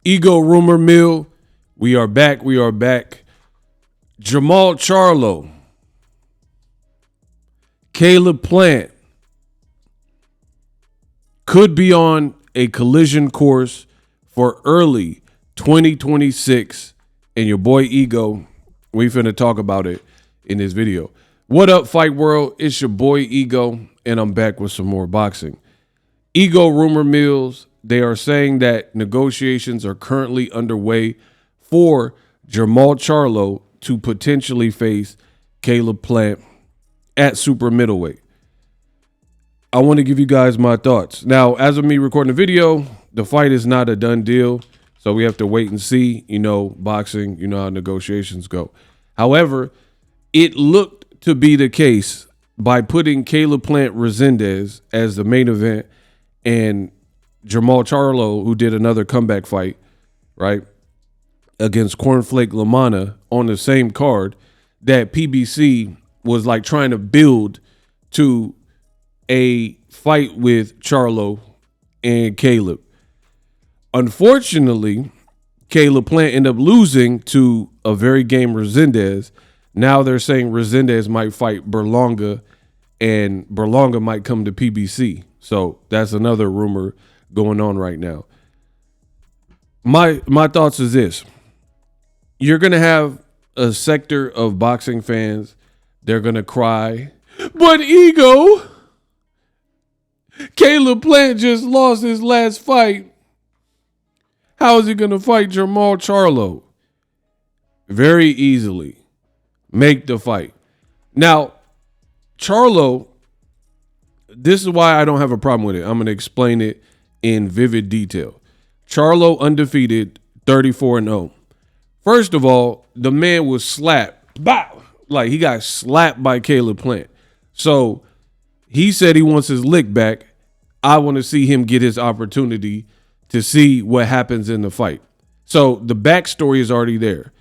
Ego rumor mill. We are back. We are back. Jermall Charlo, Caleb Plant could be on a collision course for early 2026. And your boy Ego, we finna talk about it in this video. What up, Fight World? It's your boy Ego, and I'm back with some more boxing. Ego rumor mills, they are saying that negotiations are currently underway for Jermall Charlo to potentially face Caleb Plant at super middleweight. I want to give you guys my thoughts. Now, as of me recording the video, the fight is not a done deal, so we have to wait and see. You know, boxing, you know how negotiations go. However, it looked to be the case by putting Caleb Plant Resendez as the main event and Jermall Charlo, who did another comeback fight, right, against Cornflake Lamana on the same card, that PBC was like trying to build to a fight with Charlo and Caleb. Unfortunately, Caleb Plant ended up losing to a very game Resendez. Now they're saying Resendez might fight Berlanga and Berlanga might come to PBC. So that's another rumor going on right now. My thoughts is this. You're going to have a sector of boxing fans. They're going to cry, but Ego, Caleb Plant just lost his last fight. How is he going to fight Jermall Charlo? Very easily. Make the fight. Now, Charlo, this is why I don't have a problem with it. I'm going to explain it in vivid detail. Charlo undefeated, 34-0. First of all, the man was slapped. Bow! Like, he got slapped by Caleb Plant. So he said he wants his lick back. I want to see him get his opportunity to see what happens in the fight. So the backstory is already there.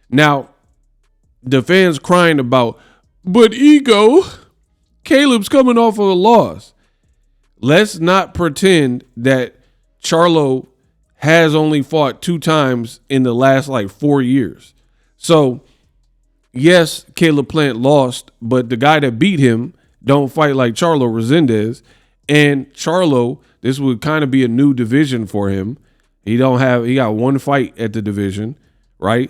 Now, the fans crying about, but Ego, Caleb's coming off of a loss. Let's not pretend that Charlo has only fought 2 times in the last like 4 years. So, yes, Caleb Plant lost, but the guy that beat him don't fight like Charlo Resendez. And Charlo, this would kind of be a new division for him. He got 1 fight at the division, right?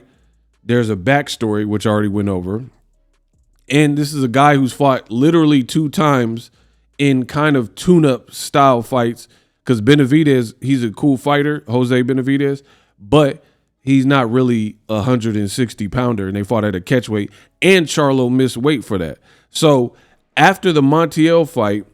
There's a backstory, which I already went over. And this is a guy who's fought literally 2 times in kind of tune-up style fights. Because Benavidez, he's a cool fighter, Jose Benavidez, but he's not really a 160-pounder, and they fought at a catchweight, and Charlo missed weight for that. So after the Montiel fight,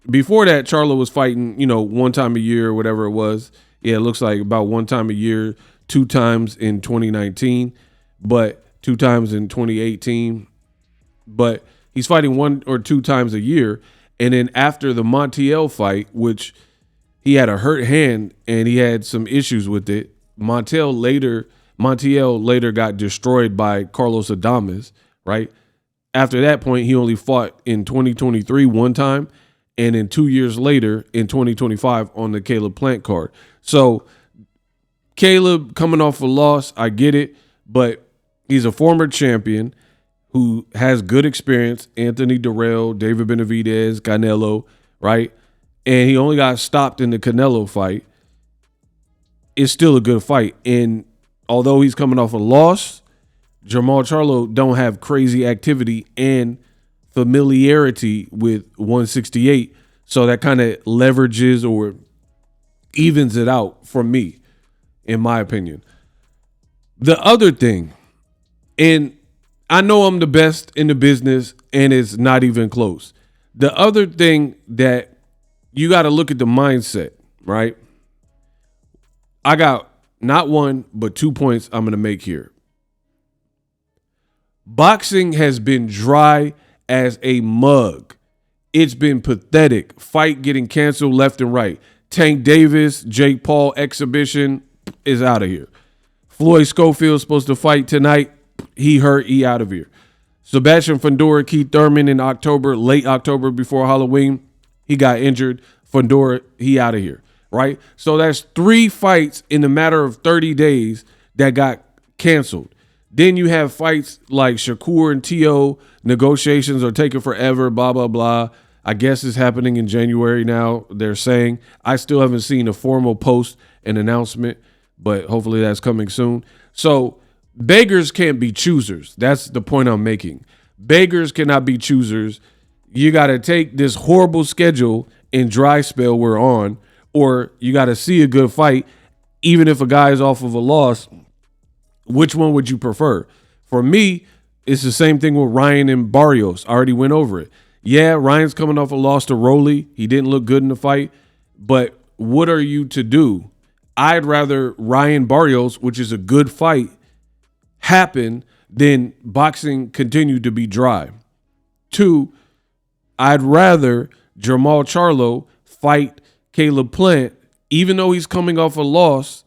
before that, Charlo was fighting, 1 time a year or whatever it was. Yeah, it looks like about 1 time a year, 2 times in 2019, but 2 times in 2018. But he's fighting 1 or 2 times a year. And then after the Montiel fight, which he had a hurt hand and he had some issues with it, Montiel later got destroyed by Carlos Adames, right? After that point, he only fought in 2023 1 time, and then 2 years later in 2025 on the Caleb Plant card. So Caleb coming off a loss, I get it, but he's a former champion who has good experience. Anthony Durrell, David Benavidez, Canelo, right? And he only got stopped in the Canelo fight. It's still a good fight. And although he's coming off a loss, Jermall Charlo don't have crazy activity and familiarity with 168. So that kind of leverages or evens it out for me, in my opinion. The other thing, and I know I'm the best in the business and it's not even close. The other thing that you got to look at the mindset, right? I got not 1, but 2 points I'm going to make here. Boxing has been dry as a mug. It's been pathetic. Fight getting canceled left and right. Tank Davis, Jake Paul exhibition is out of here. Floyd Schofield's supposed to fight tonight. He hurt. He out of here. Sebastian Fundora, Keith Thurman in October, late October before Halloween. He got injured. Fundora, he out of here. right? So that's 3 fights in a matter of 30 days that got canceled. Then you have fights like Shakur and T.O. Negotiations are taking forever, blah, blah, blah. I guess it's happening in January now, they're saying. I still haven't seen a formal post and announcement, but hopefully that's coming soon. So beggars can't be choosers. That's the point I'm making. Beggars cannot be choosers. You got to take this horrible schedule and dry spell we're on, or you got to see a good fight, even if a guy is off of a loss. Which one would you prefer? For me, it's the same thing with Ryan and Barrios. I already went over it. Yeah, Ryan's coming off a loss to Rolly. He didn't look good in the fight. But what are you to do? I'd rather Ryan Barrios, which is a good fight, happen than boxing continue to be dry. 2, I'd rather Jermall Charlo fight Caleb Plant, even though he's coming off a loss,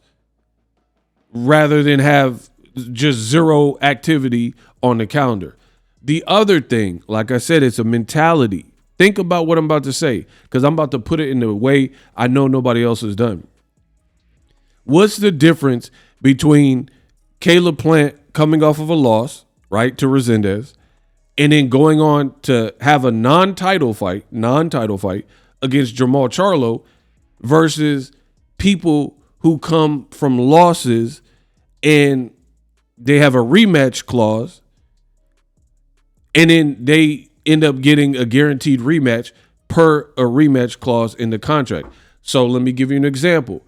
rather than have just zero activity on the calendar. The other thing, like I said, it's a mentality. Think about what I'm about to say, because I'm about to put it in a way I know nobody else has done. What's the difference between Caleb Plant coming off of a loss, right, to Resendez, and then going on to have a non-title fight against Jermall Charlo versus people who come from losses and they have a rematch clause, and then they end up getting a guaranteed rematch per a rematch clause in the contract. So let me give you an example.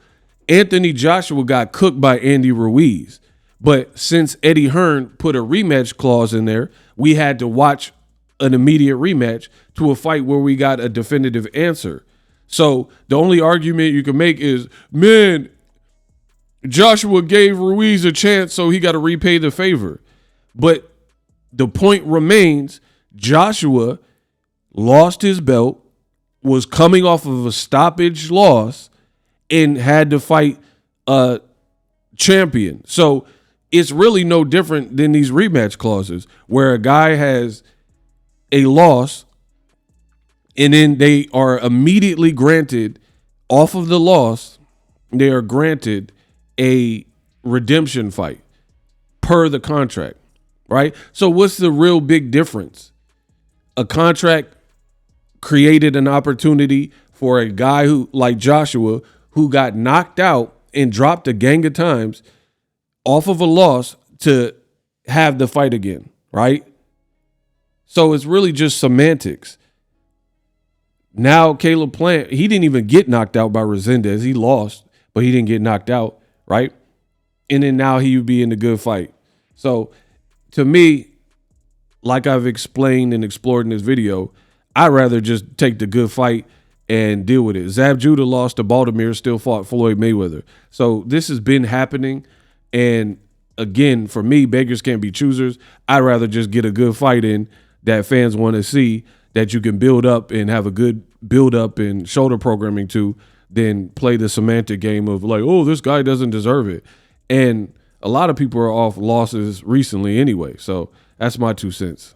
Anthony Joshua got cooked by Andy Ruiz, but since Eddie Hearn put a rematch clause in there, we had to watch an immediate rematch to a fight where we got a definitive answer. So the only argument you can make is, man, Joshua gave Ruiz a chance, so he got to repay the favor. But the point remains, Joshua lost his belt, was coming off of a stoppage loss, and had to fight a champion. So it's really no different than these rematch clauses where a guy has a loss and then they are immediately granted, off of the loss, they are granted a redemption fight per the contract, right? So what's the real big difference? A contract created an opportunity for a guy who, like Joshua, who got knocked out and dropped a gang of times off of a loss, to have the fight again, right? So it's really just semantics. Now Caleb Plant, he didn't even get knocked out by Resendez. He lost, but he didn't get knocked out, right? And then now he would be in a good fight. So to me, like I've explained and explored in this video, I'd rather just take the good fight and deal with it. Zab Judah lost to Baltimore, still fought Floyd Mayweather. So this has been happening. And again, for me, beggars can't be choosers. I'd rather just get a good fight in that fans want to see, that you can build up and have a good build up and shoulder programming to, than play the semantic game of like, oh, this guy doesn't deserve it. And a lot of people are off losses recently anyway. So that's my 2 cents.